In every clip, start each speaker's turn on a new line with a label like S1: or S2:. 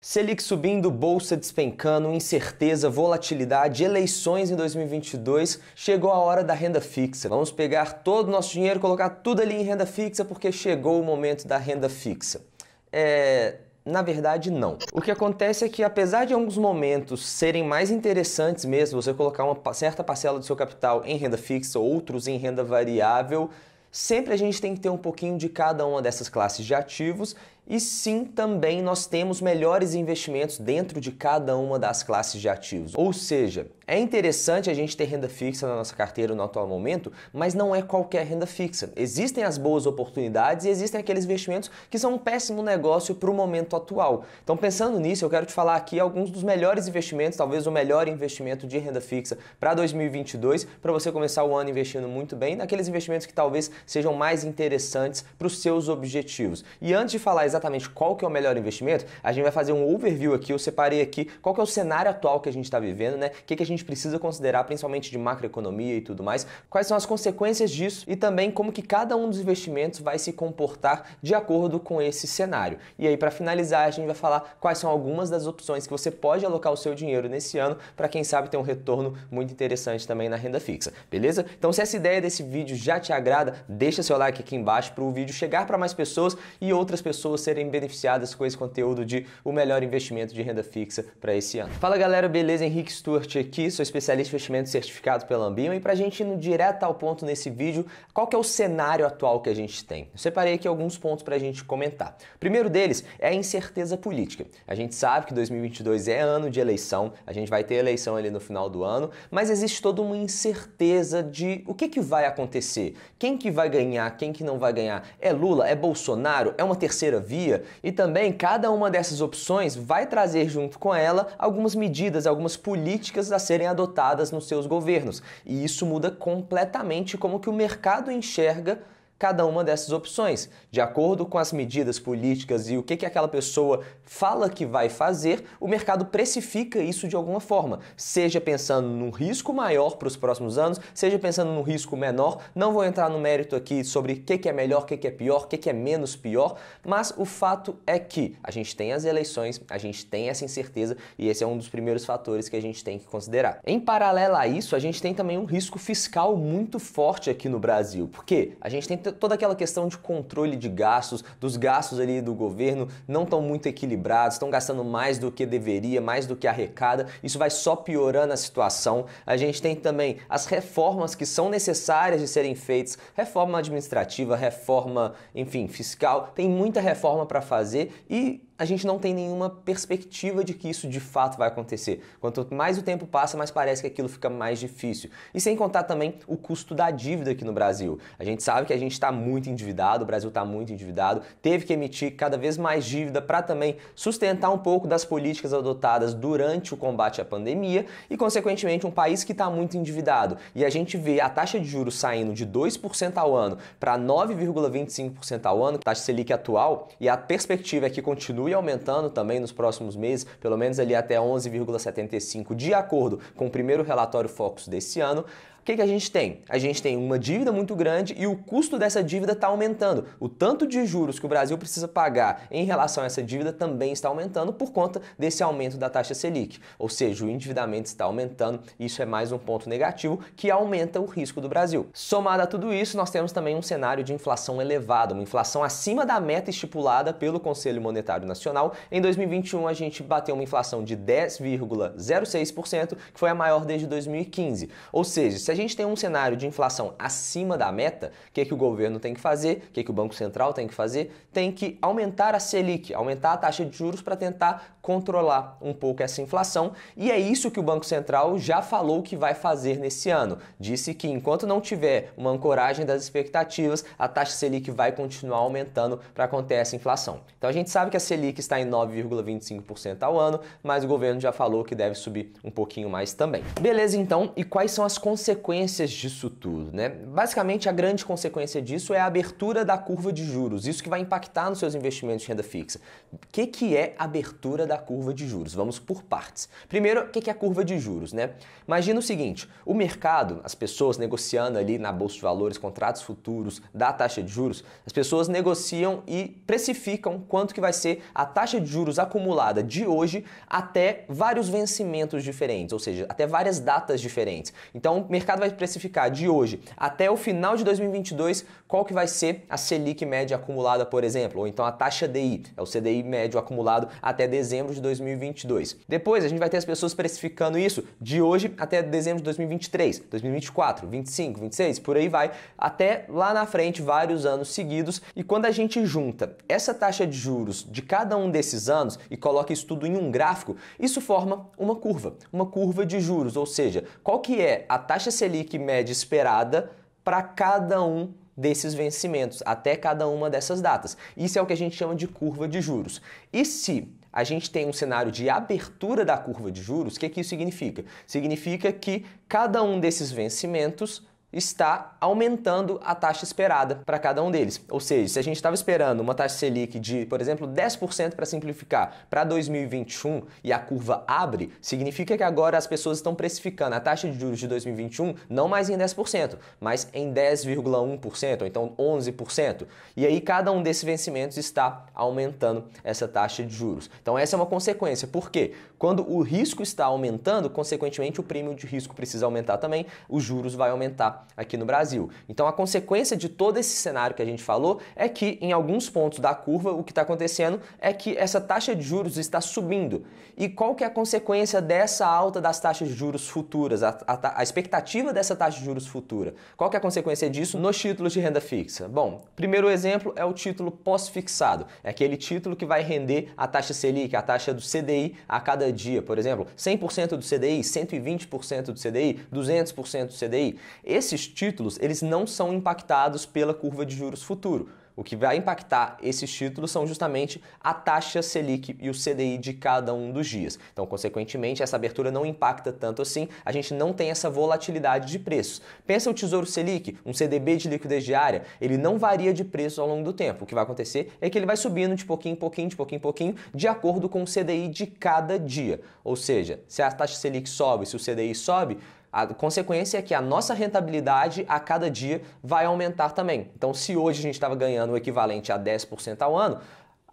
S1: Selic subindo, bolsa despencando, incerteza, volatilidade, eleições em 2022, chegou a hora da renda fixa. Vamos pegar todo o nosso dinheiro, colocar tudo ali em renda fixa porque chegou o momento da renda fixa. Na verdade, não. O que acontece é que, apesar de alguns momentos serem mais interessantes mesmo, você colocar uma certa parcela do seu capital em renda fixa, outros em renda variável, sempre a gente tem que ter um pouquinho de cada uma dessas classes de ativos. E sim, também nós temos melhores investimentos dentro de cada uma das classes de ativos. Ou seja, é interessante a gente ter renda fixa na nossa carteira no atual momento, mas não é qualquer renda fixa. Existem as boas oportunidades e existem aqueles investimentos que são um péssimo negócio para o momento atual. Então, pensando nisso, eu quero te falar aqui alguns dos melhores investimentos, talvez o melhor investimento de renda fixa para 2022, para você começar o ano investindo muito bem, naqueles investimentos que talvez sejam mais interessantes para os seus objetivos. E antes de falar exatamente qual que é o melhor investimento, a gente vai fazer um overview aqui, eu separei aqui qual que é o cenário atual que a gente está vivendo, né? O que a gente precisa considerar, principalmente de macroeconomia e tudo mais, quais são as consequências disso e também como que cada um dos investimentos vai se comportar de acordo com esse cenário. E aí, para finalizar, a gente vai falar quais são algumas das opções que você pode alocar o seu dinheiro nesse ano para quem sabe ter um retorno muito interessante também na renda fixa, beleza? Então, se essa ideia desse vídeo já te agrada, deixa seu like aqui embaixo para o vídeo chegar para mais pessoas e outras pessoas serem beneficiadas com esse conteúdo de o melhor investimento de renda fixa para esse ano. Fala galera, beleza? Henrique Stuart aqui, sou especialista em investimento certificado pela Ambima e para a gente ir direto ao ponto nesse vídeo, qual que é o cenário atual que a gente tem? Eu separei aqui alguns pontos para a gente comentar. O primeiro deles é a incerteza política. A gente sabe que 2022 é ano de eleição, a gente vai ter eleição ali no final do ano, mas existe toda uma incerteza de o que vai acontecer, quem que vai ganhar, quem que não vai ganhar. É Lula? É Bolsonaro? É uma terceira via? E também cada uma dessas opções vai trazer junto com ela algumas medidas, algumas políticas a serem adotadas nos seus governos. E isso muda completamente como que o mercado enxerga cada uma dessas opções. De acordo com as medidas políticas e o que aquela pessoa fala que vai fazer, o mercado precifica isso de alguma forma, seja pensando num risco maior para os próximos anos, seja pensando num risco menor. Não vou entrar no mérito aqui sobre o que é melhor, o que é pior, o que é menos pior, mas o fato é que a gente tem as eleições, a gente tem essa incerteza e esse é um dos primeiros fatores que a gente tem que considerar. Em paralelo a isso, a gente tem também um risco fiscal muito forte aqui no Brasil, porque a gente tem toda aquela questão de controle de gastos, dos gastos ali do governo não estão muito equilibrados, estão gastando mais do que deveria, mais do que arrecada, isso vai só piorando a situação. A gente tem também as reformas que são necessárias de serem feitas, reforma administrativa, reforma, enfim, fiscal, tem muita reforma para fazer e a gente não tem nenhuma perspectiva de que isso de fato vai acontecer. Quanto mais o tempo passa, mais parece que aquilo fica mais difícil. E sem contar também o custo da dívida aqui no Brasil. A gente sabe que a gente está muito endividado, o Brasil está muito endividado, teve que emitir cada vez mais dívida para também sustentar um pouco das políticas adotadas durante o combate à pandemia e, consequentemente, um país que está muito endividado. E a gente vê a taxa de juros saindo de 2% ao ano para 9,25% ao ano, taxa Selic atual, e a perspectiva é que continue aumentando também nos próximos meses, pelo menos ali até 11,75%, de acordo com o primeiro relatório Focus desse ano. O que a gente tem? A gente tem uma dívida muito grande e o custo dessa dívida está aumentando. O tanto de juros que o Brasil precisa pagar em relação a essa dívida também está aumentando por conta desse aumento da taxa Selic. Ou seja, o endividamento está aumentando e isso é mais um ponto negativo que aumenta o risco do Brasil. Somado a tudo isso, nós temos também um cenário de inflação elevada, uma inflação acima da meta estipulada pelo Conselho Monetário Nacional. Em 2021, a gente bateu uma inflação de 10,06%, que foi a maior desde 2015. Ou seja, se a gente tem um cenário de inflação acima da meta, o que o governo tem que fazer, o que o Banco Central tem que fazer? Tem que aumentar a Selic, aumentar a taxa de juros para tentar controlar um pouco essa inflação. E é isso que o Banco Central já falou que vai fazer nesse ano. Disse que enquanto não tiver uma ancoragem das expectativas, a taxa Selic vai continuar aumentando para conter essa inflação. Então a gente sabe que a Selic está em 9,25% ao ano, mas o governo já falou que deve subir um pouquinho mais também. Beleza, então, e quais são as consequências consequências disso tudo, né? Basicamente, a grande consequência disso é a abertura da curva de juros, isso que vai impactar nos seus investimentos de renda fixa. O que é a abertura da curva de juros? Vamos por partes. Primeiro, o que é a curva de juros, né? Imagina o seguinte, o mercado, as pessoas negociando ali na Bolsa de Valores, contratos futuros da taxa de juros, as pessoas negociam e precificam quanto que vai ser a taxa de juros acumulada de hoje até vários vencimentos diferentes, ou seja, até várias datas diferentes. Então, o mercado vai precificar de hoje até o final de 2022 qual que vai ser a Selic média acumulada, por exemplo, ou então a taxa DI, é o CDI médio acumulado até dezembro de 2022. Depois, a gente vai ter as pessoas precificando isso de hoje até dezembro de 2023, 2024, 25, 26, por aí vai, até lá na frente, vários anos seguidos. E quando a gente junta essa taxa de juros de cada um desses anos e coloca isso tudo em um gráfico, isso forma uma curva de juros, ou seja, qual que é a taxa Selic média esperada para cada um desses vencimentos, até cada uma dessas datas. Isso é o que a gente chama de curva de juros. E se a gente tem um cenário de abertura da curva de juros, o que isso significa? Significa que cada um desses vencimentos está aumentando a taxa esperada para cada um deles. Ou seja, se a gente estava esperando uma taxa Selic de, por exemplo, 10% para simplificar para 2021 e a curva abre, significa que agora as pessoas estão precificando a taxa de juros de 2021 não mais em 10%, mas em 10,1%, ou então 11%. E aí cada um desses vencimentos está aumentando essa taxa de juros. Então essa é uma consequência. Por quê? Quando o risco está aumentando, consequentemente o prêmio de risco precisa aumentar também, os juros vai aumentar aqui no Brasil. Então a consequência de todo esse cenário que a gente falou é que em alguns pontos da curva o que está acontecendo é que essa taxa de juros está subindo. E qual que é a consequência dessa alta das taxas de juros futuras, a expectativa dessa taxa de juros futura? Qual que é a consequência disso nos títulos de renda fixa? Bom, primeiro exemplo é o título pós-fixado. É aquele título que vai render a taxa Selic, a taxa do CDI a cada dia, por exemplo, 100% do CDI, 120% do CDI, 200% do CDI. Esses títulos, eles não são impactados pela curva de juros futuro. O que vai impactar esses títulos são justamente a taxa Selic e o CDI de cada um dos dias. Então, consequentemente, essa abertura não impacta tanto assim, a gente não tem essa volatilidade de preços. Pensa o Tesouro Selic, um CDB de liquidez diária, ele não varia de preço ao longo do tempo. O que vai acontecer é que ele vai subindo de pouquinho em pouquinho, de pouquinho em pouquinho, de acordo com o CDI de cada dia. Ou seja, se a taxa Selic sobe, se o CDI sobe, a consequência é que a nossa rentabilidade a cada dia vai aumentar também. Então, se hoje a gente estava ganhando o equivalente a 10% ao ano,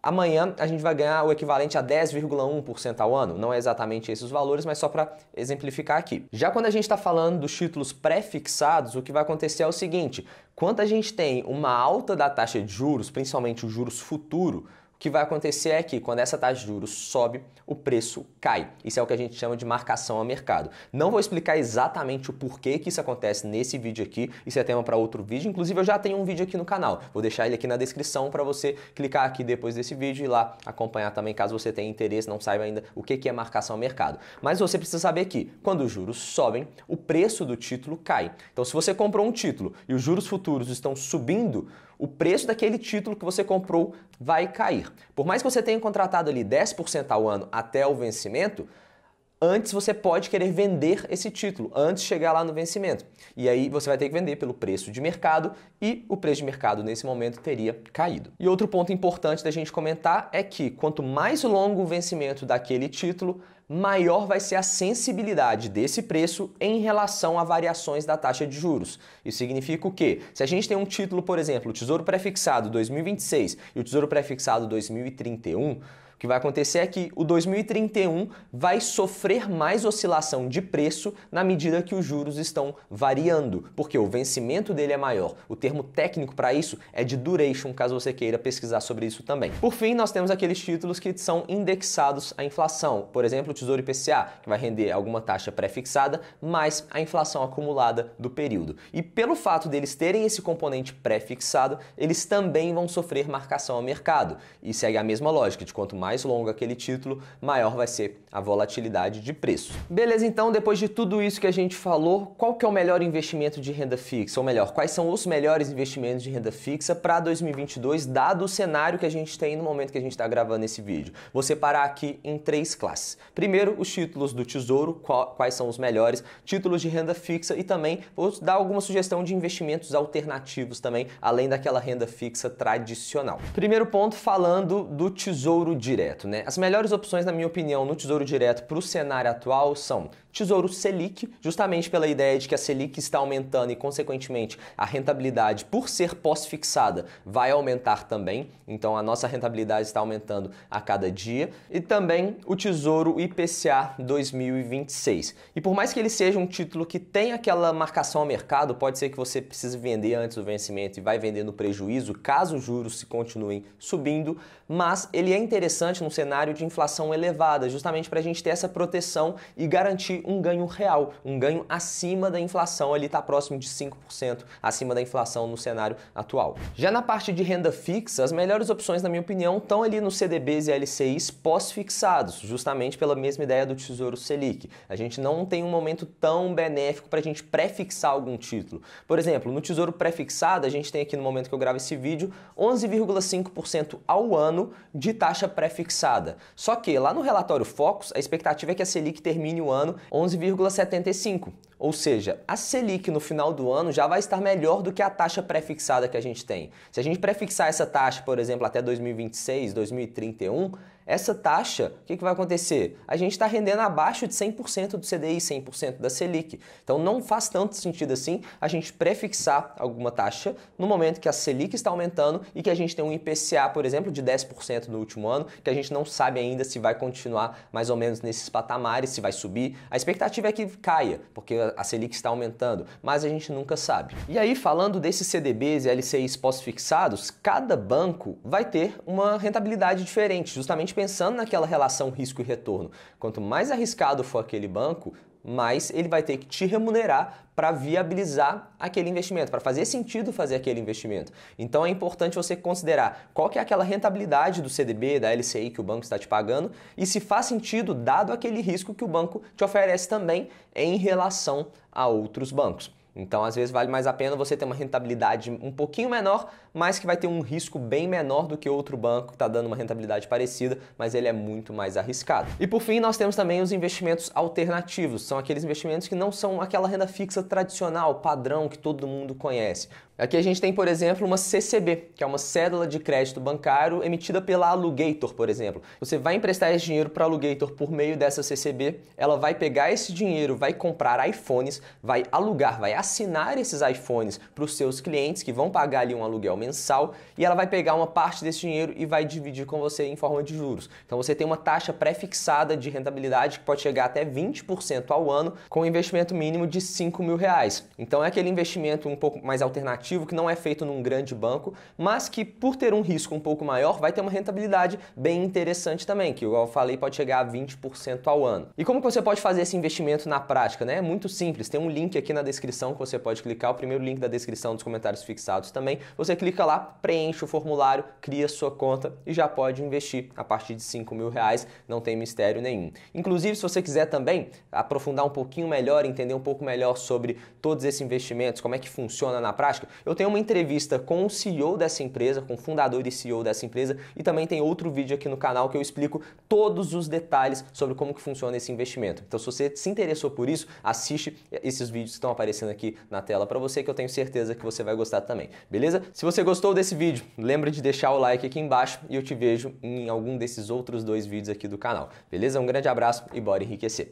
S1: amanhã a gente vai ganhar o equivalente a 10,1% ao ano. Não é exatamente esses os valores, mas só para exemplificar aqui. Já quando a gente está falando dos títulos pré-fixados, o que vai acontecer é o seguinte: quando a gente tem uma alta da taxa de juros, principalmente os juros futuro, o que vai acontecer é que quando essa taxa de juros sobe, o preço cai. Isso é o que a gente chama de marcação a mercado. Não vou explicar exatamente o porquê que isso acontece nesse vídeo aqui, isso é tema para outro vídeo. Inclusive eu já tenho um vídeo aqui no canal, vou deixar ele aqui na descrição para você clicar aqui depois desse vídeo e ir lá acompanhar também, caso você tenha interesse, não saiba ainda o que é marcação a mercado. Mas você precisa saber que quando os juros sobem, o preço do título cai. Então se você comprou um título e os juros futuros estão subindo, o preço daquele título que você comprou vai cair. Por mais que você tenha contratado ali 10% ao ano até o vencimento, antes você pode querer vender esse título, antes de chegar lá no vencimento. E aí você vai ter que vender pelo preço de mercado e o preço de mercado nesse momento teria caído. E outro ponto importante da gente comentar é que quanto mais longo o vencimento daquele título, maior vai ser a sensibilidade desse preço em relação a variações da taxa de juros. Isso significa o quê? Se a gente tem um título, por exemplo, o Tesouro Pré-Fixado 2026 e o Tesouro Pré-Fixado 2031, o que vai acontecer é que o 2031 vai sofrer mais oscilação de preço na medida que os juros estão variando, porque o vencimento dele é maior. O termo técnico para isso é de duration, caso você queira pesquisar sobre isso também. Por fim, nós temos aqueles títulos que são indexados à inflação. Por exemplo, o Tesouro IPCA, que vai render alguma taxa pré-fixada, mais a inflação acumulada do período. E pelo fato deles terem esse componente pré-fixado, eles também vão sofrer marcação ao mercado. E segue a mesma lógica de quanto mais mais longo aquele título, maior vai ser a volatilidade de preço. Beleza, então depois de tudo isso que a gente falou, qual que é o melhor investimento de renda fixa? Ou melhor, quais são os melhores investimentos de renda fixa para 2022, dado o cenário que a gente tem no momento que a gente está gravando esse vídeo? Vou separar aqui em 3 classes. Primeiro, os títulos do Tesouro, quais são os melhores, títulos de renda fixa, e também vou dar alguma sugestão de investimentos alternativos também, além daquela renda fixa tradicional. Primeiro ponto, falando do Tesouro Direto, né? As melhores opções, na minha opinião, no Tesouro Direto para o cenário atual são Tesouro Selic, justamente pela ideia de que a Selic está aumentando e, consequentemente, a rentabilidade, por ser pós-fixada, vai aumentar também. Então, a nossa rentabilidade está aumentando a cada dia. E também o Tesouro IPCA 2026. E por mais que ele seja um título que tem aquela marcação ao mercado, pode ser que você precise vender antes do vencimento e vai vender no prejuízo, caso os juros se continuem subindo, mas ele é interessante num cenário de inflação elevada, justamente para a gente ter essa proteção e garantir um ganho real, um ganho acima da inflação, ali está próximo de 5% acima da inflação no cenário atual. Já na parte de renda fixa, as melhores opções, na minha opinião, estão ali nos CDBs e LCIs pós-fixados, justamente pela mesma ideia do Tesouro Selic. A gente não tem um momento tão benéfico para a gente pré-fixar algum título. Por exemplo, no Tesouro pré-fixado, a gente tem aqui no momento que eu gravo esse vídeo, 11,5% ao ano de taxa pré-fixada. Só que lá no relatório Focus, a expectativa é que a Selic termine o ano 11,75%. Ou seja, a Selic no final do ano já vai estar melhor do que a taxa pré-fixada que a gente tem. Se a gente pré-fixar essa taxa, por exemplo, até 2026, 2031, essa taxa, o que vai acontecer? A gente está rendendo abaixo de 100% do CDI, 100% da Selic. Então não faz tanto sentido assim a gente prefixar alguma taxa no momento que a Selic está aumentando e que a gente tem um IPCA, por exemplo, de 10% no último ano, que a gente não sabe ainda se vai continuar mais ou menos nesses patamares, se vai subir. A expectativa é que caia, porque a Selic está aumentando, mas a gente nunca sabe. E aí, falando desses CDBs e LCIs pós-fixados, cada banco vai ter uma rentabilidade diferente, justamente pensando naquela relação risco e retorno. Quanto mais arriscado for aquele banco, mais ele vai ter que te remunerar para viabilizar aquele investimento, para fazer sentido fazer aquele investimento. Então é importante você considerar qual que é aquela rentabilidade do CDB, da LCI que o banco está te pagando e se faz sentido dado aquele risco que o banco te oferece também em relação a outros bancos. Então, às vezes, vale mais a pena você ter uma rentabilidade um pouquinho menor, mas que vai ter um risco bem menor do que outro banco que está dando uma rentabilidade parecida, mas ele é muito mais arriscado. E por fim, nós temos também os investimentos alternativos. São aqueles investimentos que não são aquela renda fixa tradicional, padrão, que todo mundo conhece. Aqui a gente tem, por exemplo, uma CCB, que é uma cédula de crédito bancário emitida pela Alugator, por exemplo. Você vai emprestar esse dinheiro para a Alugator por meio dessa CCB, ela vai pegar esse dinheiro, vai comprar iPhones, vai alugar, vai assinar esses iPhones para os seus clientes que vão pagar ali um aluguel mensal e ela vai pegar uma parte desse dinheiro e vai dividir com você em forma de juros. Então você tem uma taxa pré-fixada de rentabilidade que pode chegar até 20% ao ano com um investimento mínimo de R$5.000. Então é aquele investimento um pouco mais alternativo que não é feito num grande banco, mas que por ter um risco um pouco maior vai ter uma rentabilidade bem interessante também, que igual eu falei pode chegar a 20% ao ano. E como que você pode fazer esse investimento na prática, né? É muito simples, tem um link aqui na descrição que você pode clicar, o primeiro link da descrição dos comentários fixados também. Você clica lá, preenche o formulário, cria sua conta e já pode investir a partir de R$5.000, não tem mistério nenhum. Inclusive, se você quiser também aprofundar um pouquinho melhor, entender um pouco melhor sobre todos esses investimentos, como é que funciona na prática, eu tenho uma entrevista com o CEO dessa empresa, com o fundador e CEO dessa empresa, e também tem outro vídeo aqui no canal que eu explico todos os detalhes sobre como que funciona esse investimento. Então, se você se interessou por isso, assiste esses vídeos que estão aparecendo aqui na tela para você, que eu tenho certeza que você vai gostar também, beleza? Se você gostou desse vídeo, lembra de deixar o like aqui embaixo e eu te vejo em algum desses outros 2 vídeos aqui do canal, beleza? Um grande abraço e bora enriquecer!